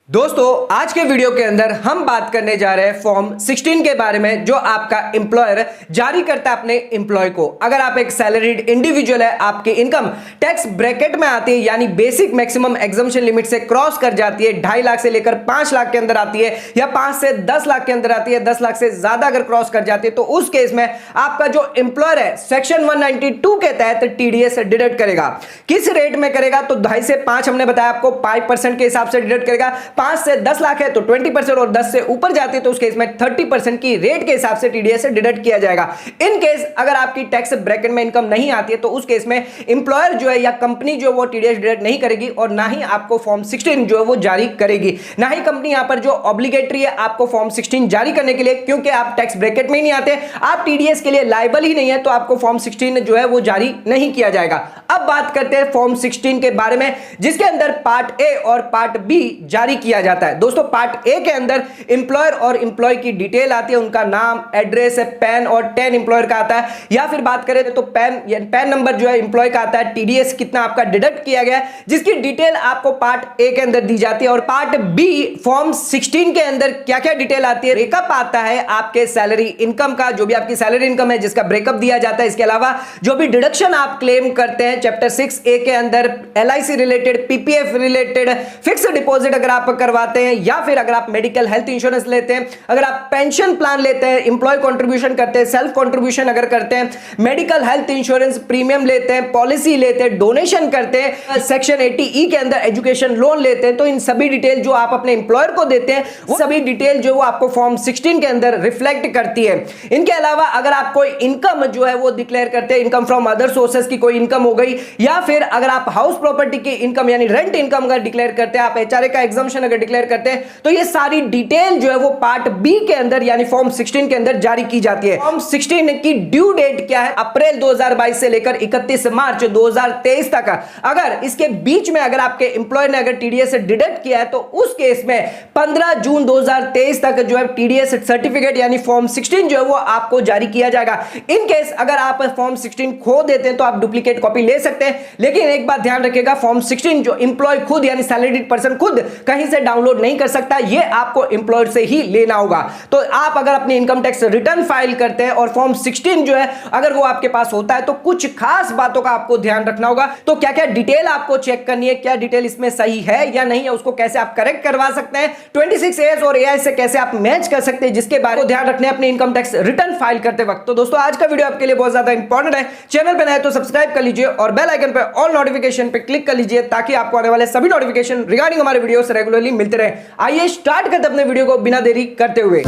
दोस्तों आज के वीडियो के अंदर हम बात करने जा रहे हैं फॉर्म 16 के बारे में जो आपका एम्प्लॉयर जारी करता है अपने एम्प्लॉय को। अगर आप एक सैलरीड इंडिविजुअल है, आपकी इनकम टैक्स ब्रैकेट में आती है यानी बेसिक मैक्सिमम एग्जम्पशन लिमिट से क्रॉस कर जाती है, 2.5 लाख से लेकर 5 लाख के अंदर आती है या 5 से 10 लाख के अंदर आती है, 10 लाख से ज्यादा अगर क्रॉस कर जाती है तो उस केस में आपका जो एम्प्लॉयर है सेक्शन 192 के तहत टीडीएस डिडक्ट करेगा। किस रेट में करेगा? तो 2.5 से 5 हमने बताया आपको 5% के हिसाब से डिडक्ट करेगा। 5 से 10 लाख है तो 20% और 10 से ऊपर जाती है तो उस केस में 30% की रेट के हिसाब से टीडीएस डिडक्ट किया जाएगा। इन केस अगर आपकी टैक्स ब्रैकेट में इनकम नहीं आती है तो उस केस में एम्प्लॉयर जो है या कंपनी जो वो टीडीएस डिडक्ट नहीं करेगी और ना ही आपको फॉर्म 16 जो है वो जारी करेगी, ना ही कंपनी यहां पर जो ऑब्लिगेटरी है आपको फॉर्म 16 जारी करने के लिए, क्योंकि आप टैक्स ब्रैकेट में ही नहीं आते, आप टीडीएस के लिए लायबल ही नहीं है तो आपको फॉर्म 16 जो है वो जारी नहीं किया जाएगा। अब बात करते हैं फॉर्म 16 के बारे में जिसके अंदर पार्ट ए और पार्ट बी जारी किया जाता है। दोस्तों पार्ट ए के अंदर एम्प्लॉयर और एम्प्लॉय की डिटेल आती है, उनका नाम, एड्रेस, पैन और 10 एम्प्लॉयर का आता है, या फिर बात करें तो पैन नंबर जो है एम्प्लॉय का आता है, टीडीएस कितना आपका डिडक्ट किया गया है जिसकी डिटेल आपको पार्ट ए के अंदर दी जाती है। और पार्ट बी फॉर्म 16 के अंदर क्या क्या डिटेल आती है, ब्रेकअप आता है आपके सैलरी इनकम का, जो भी आपकी सैलरी इनकम है जिसका ब्रेकअप दिया जाता है। इसके अलावा जो भी डिडक्शन आप क्लेम करते हैं चैप्टर 6A के अंदर, LIC related, PPF related, fixed deposit अगर आप करवाते हैं या फिर अगर आप मेडिकल हेल्थ इंश्योरेंस लेते हैं, अगर आप पेंशन प्लान लेते हैं, एम्प्लॉय कंट्रीब्यूशन करते हैं, सेल्फ कंट्रीब्यूशन अगर करते हैं, मेडिकल हेल्थ इंश्योरेंस प्रीमियम लेते हैं, पॉलिसी लेते हैं, डोनेशन करते हैं, सेक्शन 80E के अंदर एजुकेशन लोन लेते हैं, तो इन सभी डिटेल जो आप अपने एम्प्लॉयर को देते हैं वो सभी डिटेल जो वो आपको फॉर्म 16 के अंदर रिफ्लेक्ट करती है। इनके अलावा अगर आप कोई इनकम जो है वो डिक्लेयर करते हैं, इनकम फ्रॉम अदर सोर्सेस की कोई इनकम हो गई, या फिर अगर आप हाउस प्रॉपर्टी की इनकम यानी रेंट इनकम अगर डिक्लेयर करते हैं, आप एचआरए का एग्जम्पशन अगर डिक्लेयर करते हैं, तो ये सारी डिटेल जो है वो पार्ट बी के अंदर यानी फॉर्म 16 के अंदर जारी की जाती है। फॉर्म 16 की ड्यू डेट क्या है? अप्रैल 2022 से लेकर 31 मार्च 2023 तक। अगर इसके बीच में अगर आपके एम्प्लॉयर ने अगर टीडीएस डिडक्ट किया है तो उस केस में 15 जून 2023 तक जो है टीडीएस सर्टिफिकेट यानी फॉर्म 16 जो है वो आपको जारी किया जाएगा। इन केस अगर आप फॉर्म 16 खो देते हैं तो आप डुप्लीकेट कॉपी ले सकते हैं, लेकिन एक बात ध्यान रखिएगा, फॉर्म 16 जो एम्प्लॉय खुद यानी सैलरीड पर्सन खुद कहीं से डाउनलोड नहीं कर सकता, ये आपको एम्प्लॉयर से ही लेना होगा। तो आप अगर अपनी इनकम टैक्स रिटर्न फाइल करते हैं और फॉर्म 16 जो है अगर वो आपके पास होता है तो कुछ खास बातों का आपको ध्यान रखना होगा। तो क्या क्या डिटेल आपको चेक करनी है, क्या डिटेल इसमें सही है या नहीं है, उसको कैसे आप करेक्ट करवा सकते हैं, 26AS और AI से कैसे आप मैच कर सकते हैं, जिसके बारे में ध्यान रखने अपने इनकम टैक्स रिटर्न फाइल करते वक्त। तो दोस्तों आज का वीडियो आपके लिए बहुत ज्यादा इंपॉर्टेंट है, चैनल पर नए तो सब्सक्राइब कर लीजिए और बेल आइकन पर ऑल नोटिफिकेशन पे क्लिक कर लीजिए ताकि आपको आने वाले सभी नोटिफिकेशन रिगार्डिंग हमारे वीडियो से रेगुलरली मिलते रहे। आइए स्टार्ट करते अपने वीडियो को बिना देरी करते हुए।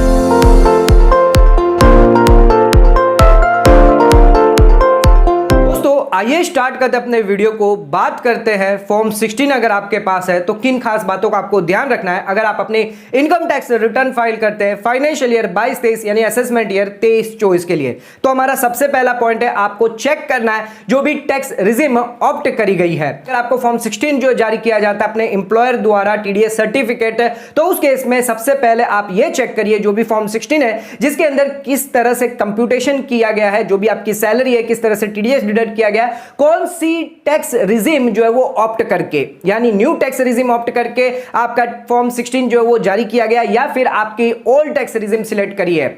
आइए स्टार्ट करते अपने वीडियो को। बात करते हैं फॉर्म 16 अगर आपके पास है तो किन खास बातों का आपको ध्यान रखना है अगर आप अपने इनकम टैक्स रिटर्न फाइल करते हैं फाइनेंशियल ईयर 22-23 यानी असेसमेंट ईयर 23-24 के लिए। तो हमारा सबसे पहला पॉइंट है, आपको चेक करना है जो भी टैक्स रिजिम ऑप्ट करी गई है। अगर आपको फॉर्म 16 जो जारी किया जाता है अपने एम्प्लॉयर द्वारा टीडीएस सर्टिफिकेट, तो उस केस में सबसे पहले आप ये चेक करिए जो भी फॉर्म 16 है जिसके अंदर किस तरह से कंप्यूटेशन किया गया है, जो भी आपकी सैलरी है किस तरह से टीडीएस डिडक्ट किया गया, कौन सी टैक्स रिजिम जो है वो ऑप्ट करके यानी न्यू टैक्स रिजिम ऑप्ट करके आपका फॉर्म 16 जो है वो जारी किया गया, या फिर आपकी ओल्ड टैक्स रिजिम सिलेक्ट करी है।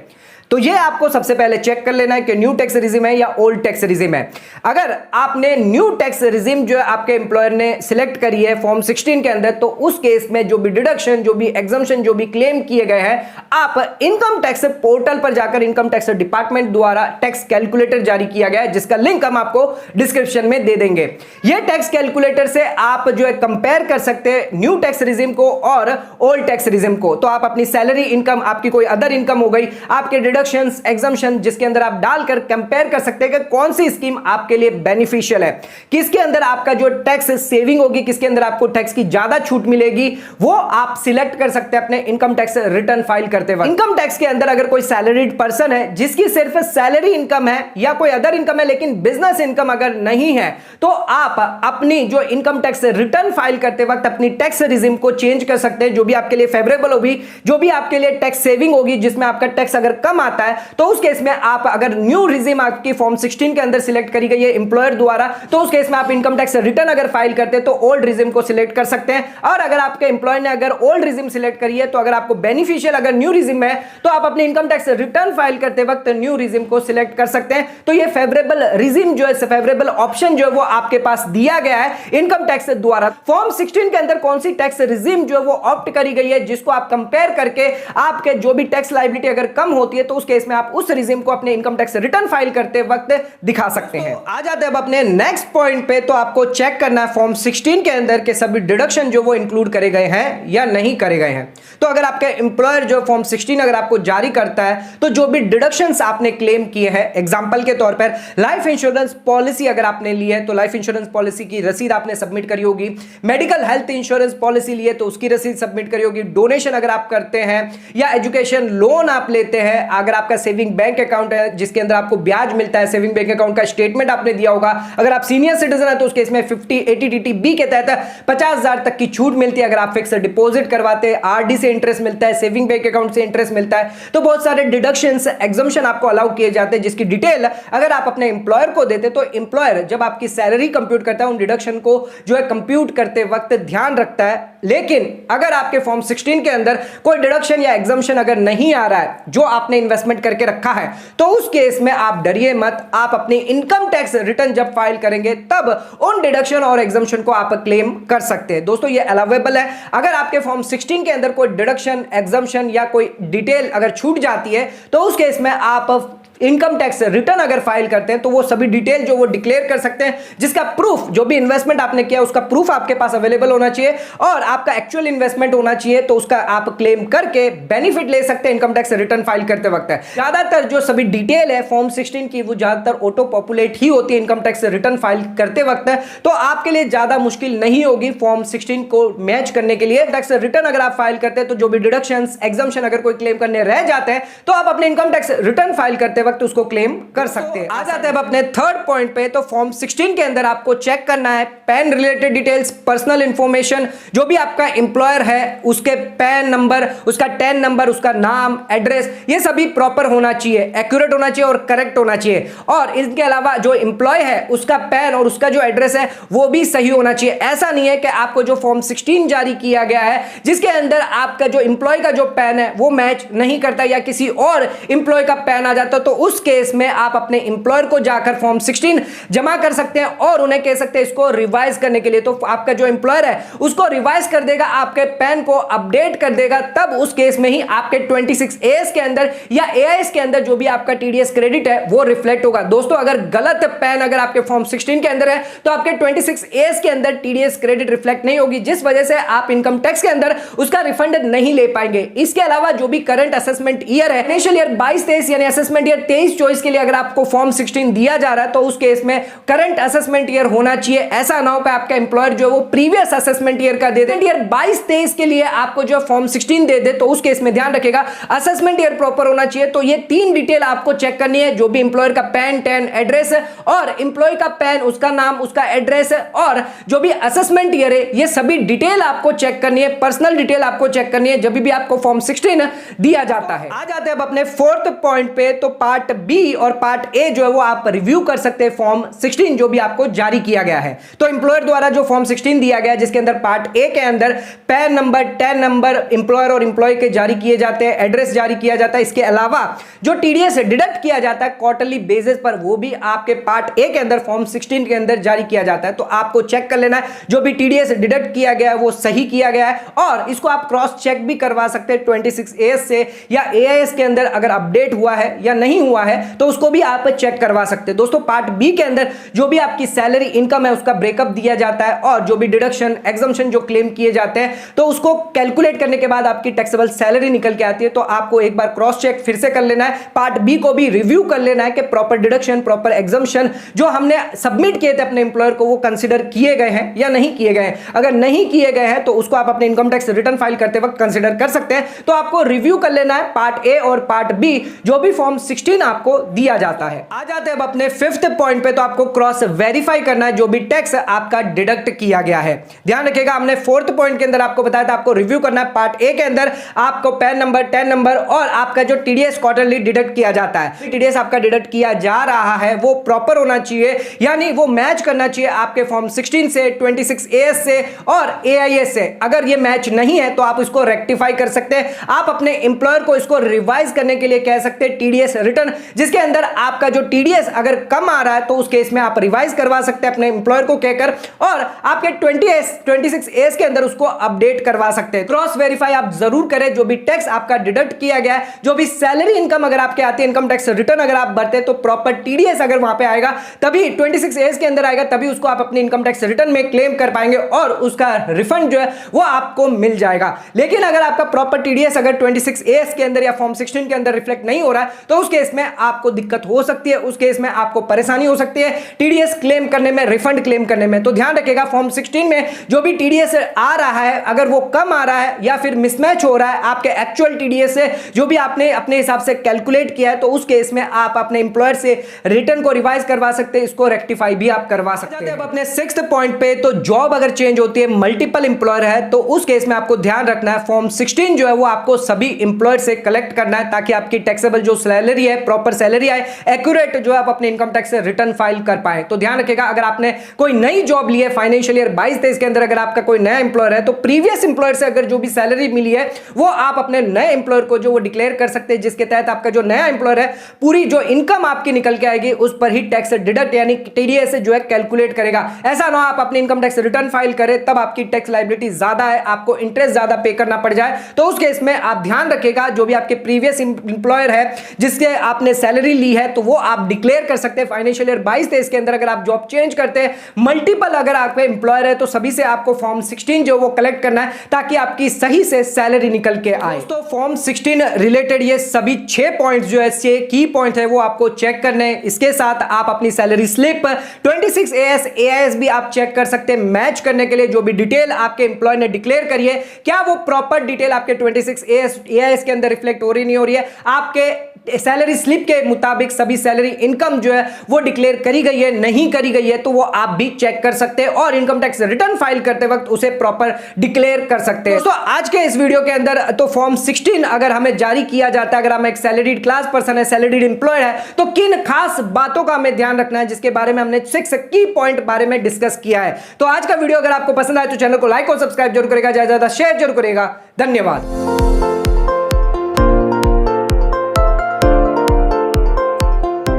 तो ये आपको सबसे पहले चेक कर लेना है कि न्यू टैक्स रिजिम है या ओल्ड टैक्स रिजिम है। अगर आपने न्यू टैक्स रिजिम जो है आपके एम्प्लॉयर ने सिलेक्ट करी है फॉर्म 16 के अंदर, तो उस केस में जो भी डिडक्शन, जो भी एग्जम्पशन, जो भी क्लेम किए गए हैं, आप इनकम टैक्स पोर्टल पर जाकर इनकम टैक्स डिपार्टमेंट द्वारा टैक्स कैलकुलेटर जारी किया गया है जिसका लिंक हम आपको डिस्क्रिप्शन में दे देंगे। यह टैक्स कैलकुलेटर से आप जो है कंपेयर कर सकते हैं न्यू टैक्स रिजिम को और ओल्ड टैक्स रिजिम को। तो आप अपनी सैलरी इनकम, आपकी कोई अदर इनकम हो गई, आपके डिडक्शंस, एग्जम्पशन जिसके अंदर आप डालकर कंपेयर कर सकते हैं कि कौन सी स्कीम आपके लिए बेनिफिशियल है, किसके अंदर आपका जो टैक्स सेविंग होगी, किसके अंदर आपको टैक्स की ज्यादा छूट मिलेगी, वो आप सिलेक्ट कर सकते हैं अपने इनकम टैक्स रिटर्न फाइल करते वक्त। इनकम टैक्स के अंदर अगर कोई सैलरीड पर्सन है जिसकी सिर्फ सैलरी इनकम है या कोई अदर इनकम है लेकिन बिजनेस इनकम अगर नहीं है, तो आप अपनी जो इनकम टैक्स रिटर्न फाइल करते वक्त अपनी टैक्स रिजिम को चेंज कर सकते हैं, जो भी आपके लिए फेवरेबल होगी, जो भी आपके लिए टैक्स सेविंग होगी, जिसमें आपका टैक्स अगर कम आता है तो उस केस में आप अगर न्यू रिज्यूम आपकी फॉर्म 16 के अंदर सिलेक्ट करी गई है एम्प्लॉयर द्वारा, तो उस केस में आप इनकम टैक्स रिटर्न अगर फाइल करते हैं तो ओल्ड रिज्यूम को सिलेक्ट कर सकते हैं। और अगर आपके एम्प्लॉयर ने अगर ओल्ड रिज्यूम सिलेक्ट करी है तो अगर आपको बेनिफिशियल अगर न्यू रिज्यूम है तो आप अपने इनकम टैक्स रिटर्न फाइल करते वक्त न्यू रिज्यूम को सिलेक्ट कर सकते हैं। तो ये फेवरेबल रिज्यूम जो है, फेवरेबल ऑप्शन जो है वो आपके पास दिया गया है इनकम टैक्स द्वारा। फॉर्म 16 के अंदर कौन सी टैक्स रिज्यूम जो है वो ऑप्ट करी गई है, जिसको आप कंपेयर करके आपके जो भी टैक्स लायबिलिटी अगर कम होती है तो उस केस में आप उस रिज्यूम को अपने इनकम टैक्स रिटर्न फाइल करते वक्त दिखा सकते हैं। आ जाते हैं अब अपने नेक्स्ट पॉइंट पे। तो आपको चेक करना है फॉर्म 16 के अंदर के सभी डिडक्शन जो वो इंक्लूड करे गए हैं या नहीं करे गए हैं। तो अगर आपके एम्प्लॉयर जो फॉर्म 16 अगर आपको जारी करता है तो जो भी डिडक्शंस आपने क्लेम किए हैं, एग्जांपल के तौर पर लाइफ इंश्योरेंस पॉलिसी अगर आपने ली है तो लाइफ इंश्योरेंस पॉलिसी की रसीद आपने सबमिट करी होगी, मेडिकल हेल्थ इंश्योरेंस पॉलिसी ली है तो उसकी रसीद सबमिट करी होगी, डोनेशन अगर आप करते हैं या एजुकेशन लोन आप लेते हैं, अगर आपका सेविंग बैंक अकाउंट है जिसके अंदर आपको ब्याज मिलता है, सेविंग बैंक अकाउंट का स्टेटमेंट आपने दिया होगा। अगर आप सीनियर सिटीजन है तो उस केस में 50/80/20 के तहत 50,000 तक की छूट मिलती है। अगर आप फिक्स डिपॉजिट करवाते हैं, आरडी से इंटरेस्ट मिलता है, सेविंग बैंक अकाउंट से इंटरेस्ट मिलता है। तो बहुत सारे डिडक्शंस, एग्जम्पशन आपको अलाउ किए जाते हैं जिसकी डिटेल अगर आप अपने एम्प्लॉयर को देते तो एम्प्लॉयर जब आपकी सैलरी कंप्यूट करता है उन डिडक्शन को जो है कंप्यूट करते वक्त ध्यान रखता है। लेकिन अगर आपके फॉर्म 16 के अंदर कोई डिडक्शन या एग्जम्पशन अगर नहीं आ रहा है जो आपने इन्वेस्टमेंट करके रखा है तो उस केस में आप डरिए मत। आप अपनी इनकम टैक्स रिटर्न जब फाइल करेंगे तब उन डिडक्शन और एग्जम्पशन को आप क्लेम कर सकते हैं। दोस्तों ये अलाउेबल है। अगर आपके फॉर्म 16 के अंदर कोई डिडक्शन, एग्जम्पशन या कोई डिटेल अगर छूट जाती है तो उस केस में आप इनकम टैक्स रिटर्न अगर फाइल करते हैं तो वो सभी डिटेल जो वो डिक्लेयर कर सकते हैं, जिसका प्रूफ जो भी इन्वेस्टमेंट आपने किया उसका प्रूफ आपके पास अवेलेबल होना चाहिए और आपका एक्चुअल इन्वेस्टमेंट होना चाहिए। तो उसका आप क्लेम करके बेनिफिट ले सकते हैं इनकम टैक्स रिटर्न फाइल करते वक्त। है ज्यादातर जो सभी डिटेल है फॉर्म 16 की वो ज्यादातर ऑटो पॉपुलेट ही होती है इनकम टैक्स रिटर्न फाइल करते वक्त, तो आपके लिए ज्यादा मुश्किल नहीं होगी फॉर्म 16 को मैच करने के लिए। टैक्स रिटर्न अगर आप फाइल करते हैं तो जो भी डिडक्शंस, एग्जम्पशन अगर कोई क्लेम करने रह जाते हैं तो आप अपने इनकम टैक्स रिटर्न फाइल करते वक्त उसको क्लेम कर सकते हैं। आ जाते हैं अब अपने थर्ड पॉइंट पे। तो फॉर्म 16 के अंदर आपको चेक करना है pan related details, personal information, जो भी आपका एम्प्लॉयर है उसके पैन नंबर, उसका टैन नंबर, उसका नाम, एड्रेस, ये सभी प्रॉपर होना चाहिए, एक्यूरेट होना चाहिए और करेक्ट होना चाहिए। और इसके अलावा जो एम्प्लॉय है उसका पैन और उसका जो एड्रेस है वो भी सही होना चाहिए। ऐसा नहीं है कि आपको जो फॉर्म 16 जारी किया गया है जिसके अंदर आपका जो एम्प्लॉय का जो पैन है वो मैच नहीं करता या किसी और एम्प्लॉय का पैन आ जाता तो उस केस में आप अपने एम्प्लॉयर को जाकर फॉर्म 16 जमा कर सकते हैं और उन्हें कह सकते हैं इसको रिवाइज करने के लिए। तो आपका जो एम्प्लॉयर है उसको रिवाइज कर देगा, आपके पैन को अपडेट कर देगा, तब उस केस में ही आपके 26AS के अंदर या AIS के अंदर जो भी आपका TDS क्रेडिट है वो रिफ्लेक्ट होगा। दोस्तों अगर गलत पैन अगर आपके फॉर्म 16 के अंदर है तो आपके 26AS के अंदर TDS क्रेडिट रिफ्लेक्ट नहीं होगी, जिस वजह से आप इनकम टैक्स के अंदर उसका रिफंड नहीं ले पाएंगे। इसके अलावा जो भी करंट असेसमेंट ईयर है, फाइनेंशियल ईयर 22-23 यानी असेसमेंट ईयर 23-24 के लिए अगर आपको फॉर्म 16 दिया जा रहा है तो उस केस में करंट असेसमेंट ईयर होना चाहिए। ऐसा ना हो कि आपका एम्प्लॉयर जो वो प्रीवियस असेसमेंट ईयर का दे दे, ईयर 22-23 के लिए आपको जो फॉर्म 16 दे दे, तो उस केस में ध्यान रखिएगा असेसमेंट ईयर प्रॉपर होना चाहिए। तो ये तीन डिटेल आपको चेक करनी है, जो भी एम्प्लॉयर का पैन, टैन, एड्रेस और एम्प्लॉय का पैन, उसका नाम, उसका एड्रेस और जो भी असेसमेंट ईयर है, ये सभी डिटेल आपको चेक करनी है, पर्सनल डिटेल आपको चेक करनी है जब भी आपको फॉर्म 16 दिया जाता है। आ जाते हैं अब अपने फोर्थ पॉइंट पे। तो पार्ट बी और पार्ट ए जो है वो आप रिव्यू कर सकते हैं फॉर्म 16 जो भी आपको जारी किया गया है। तो एम्प्लॉयर द्वारा जो फॉर्म 16 दिया गया है जिसके अंदर पार्ट ए के अंदर pan number, tan number employer और एम्प्लॉय के जारी किए जाते हैं, एड्रेस जारी किया जाता है। इसके अलावा जो टीडीएस डिडक्ट किया जाता है क्वार्टरली बेसिस पर, वो भी आपके पार्ट ए के अंदर फॉर्म 16 के अंदर जारी किया जाता है। तो आपको चेक कर लेना है जो भी टीडीएस डिडक्ट किया गया है वो सही किया गया है, और इसको आप क्रॉस चेक भी करवा सकते हैं 26AS से या AIS के अंदर अगर अपडेट हुआ है या नहीं हुआ है तो उसको भी आप चेक करवा सकते हैं। दोस्तों पार्ट बी के अंदर जो भी आपकी सैलरी इनकम है उसका ब्रेकअप दिया जाता है, और जो भी डिडक्शन, एग्जम्पशन जो क्लेम किए जाते हैं तो उसको कैलकुलेट करने के बाद आपकी टैक्सेबल सैलरी निकल के आती है। तो आपको एक बार क्रॉस चेक फिर से कर लेना है, पार्ट बी को भी रिव्यू कर लेना है कि प्रॉपर डिडक्शन, प्रॉपर एग्जम्पशन जो हमने सबमिट किए थे अपने एम्प्लॉयर को वो कंसीडर किए गए हैं या नहीं किए गए हैं। अगर नहीं किए गए हैं तो उसको आप अपने इनकम टैक्स रिटर्न फाइल करते वक्त कंसीडर कर सकते हैं। तो आपको रिव्यू कर लेना है पार्ट ए और पार्ट बी जो भी फॉर्म 16 16 आपको दिया जाता है। आ जाते हैं अब अपने 5th पॉइंट पे, तो आपको क्रॉस वेरीफाई करना है जो भी टैक्स आपका डिडक्ट किया गया है। ध्यान रखिएगा, हमने 4th पॉइंट के अंदर आपको बताया था आपको रिव्यू करना है। पार्ट ए के अंदर आपको पैन नंबर, टैन नंबर और आपका जो टीडीएस क्वार्टरली डिडक्ट किया जाता है, टीडीएस आपका डिडक्ट किया जा रहा है वो प्रॉपर होना चाहिए, यानी वो मैच करना चाहिए आपके फॉर्म 16 से, 26AS से और AIS से। अगर ये मैच नहीं है तो आप इसको रेक्टिफाई कर सकते हैं। आप अपने एम्प्लॉयर को इसको रिवाइज करने के लिए कह सकते हैं टीडीएस रिटर्न, जिसके अंदर आपका जो टीडीएस अगर कम आ रहा है तो उस केस में आप रिवाइज करवा सकते हैं अपने एम्प्लॉयर को कहकर, और आपके 26AS के अंदर उसको अपडेट करवा सकते हैं। क्रॉस वेरीफाई आप जरूर करें जो भी टैक्स आपका डिडक्ट किया गया है, जो भी सैलरी इनकम अगर आपके आती है, इनकम टैक्स रिटर्न अगर आप भरते हैं तो प्रॉपर टीडीएस अगर वहां पे आएगा तभी 26AS के अंदर आएगा, तभी उसको आप अपने इनकम टैक्स रिटर्न में क्लेम कर पाएंगे और उसका रिफंड जो है वो आपको मिल जाएगा। लेकिन अगर आपका प्रॉपर टीडीएस अगर 26AS के अंदर या फॉर्म 16 के अंदर रिफ्लेक्ट नहीं हो रहा है तो उस केस में आपको दिक्कत हो सकती है, उस केस में आपको परेशानी हो सकती है टीडीएस क्लेम करने में, रिफंड क्लेम करने में। तो ध्यान रखिएगा, फॉर्म 16 में जो भी टीडीएस आ रहा है अगर वो कम आ रहा है या फिर मिसमैच हो रहा है आपके एक्चुअल टीडीएस से जो भी आपने अपने हिसाब से कैलकुलेट किया है, तो उस केस में आप अपने एम्प्लॉयर से रिटर्न को रिवाइज करवा सकते हैं, इसको रेक्टिफाई भी आप करवा सकते हैं। अब अपने 6th पॉइंट पे, तो जॉब अगर चेंज होती है, मल्टीपल एम्प्लॉयर है, तो उस केस में आपको ध्यान रखना है फॉर्म 16 जो है वो आपको सभी एम्प्लॉयर से कलेक्ट करना है ताकि आपकी टैक्सेबल जो सैलरी है, प्रॉपर सैलरी आए, एक्यूरेट जो आप अपने इनकम टैक्स से रिटर्न फाइल कर पाए। तो ध्यान रखिएगा, अगर आपने कोई नई जॉब ली है फाइनेंशियल ईयर 22-23 के अंदर, अगर आपका कोई नया एम्प्लॉयर है तो प्रीवियस एम्प्लॉयर से अगर जो भी सैलरी मिली है वो आप अपने नए एम्प्लॉयर को जो वो डिक्लेयर कर सकते हैं, जिसके तहत आपका जो नया एम्प्लॉयर है पूरी जो इनकम आपकी निकल के आएगी उस पर ही टैक्स डिडक्ट यानी टीडीएस जो है कैलकुलेट करेगा। ऐसा ना आप अपनी इनकम टैक्स रिटर्न फाइल करें तब आपकी टैक्स लायबिलिटी ज्यादा है, आपको इंटरेस्ट ज्यादा पे करना पड़ जाए। तो उस केस में आप ध्यान रखिएगा जो भी आपके प्रीवियस एम्प्लॉयर है जिसके आपने सैलरी ली है तो वो आप डिक्लेयर कर सकते हैं फाइनेंशियल ईयर 22-23 के अंदर। अगर आप जॉब चेंज करते हैं, मल्टीपल अगर आपके एम्प्लॉयर है तो सभी से आपको फॉर्म 16 जो वो कलेक्ट करना है ताकि आपकी सही से सैलरी निकल के आए। तो फॉर्म 16 रिलेटेड ये सभी 6 पॉइंट्स जो है, 6 की पॉइंट है वो आपको चेक करने हैं। इसके साथ आप अपनी सैलरी स्लिप 26AS AIS भी आप चेक कर सकते हैं मैच करने के लिए। जो भी डिटेल आपके एम्प्लॉय ने डिक्लेयर करी है क्या वो प्रॉपर डिटेल आपके 26AS AIS के अंदर रिफ्लेक्ट हो रही नहीं हो रही है, आपके सैलरी स्लिप के मुताबिक सभी सैलरी इनकम जो है वो डिक्लेयर करी गई है नहीं करी गई है, तो वो आप भी चेक कर सकते हैं और इनकम टैक्स रिटर्न फाइल करते वक्त उसे प्रॉपर डिक्लेयर कर सकते हैं। दोस्तों आज के इस वीडियो के अंदर तो फॉर्म 16 अगर हमें जारी किया जाता है, अगर हम एक सैलरीड क्लास पर्सन है, सैलरीड एम्प्लॉय है, तो किन खास बातों का हमें ध्यान रखना है जिसके बारे में हमने 6 की पॉइंट बारे में डिस्कस किया है। तो आज का वीडियो अगर आपको पसंद आए तो चैनल को लाइक और सब्सक्राइब जरूर करेगा, ज्यादा शेयर जरूर करेगा। धन्यवाद।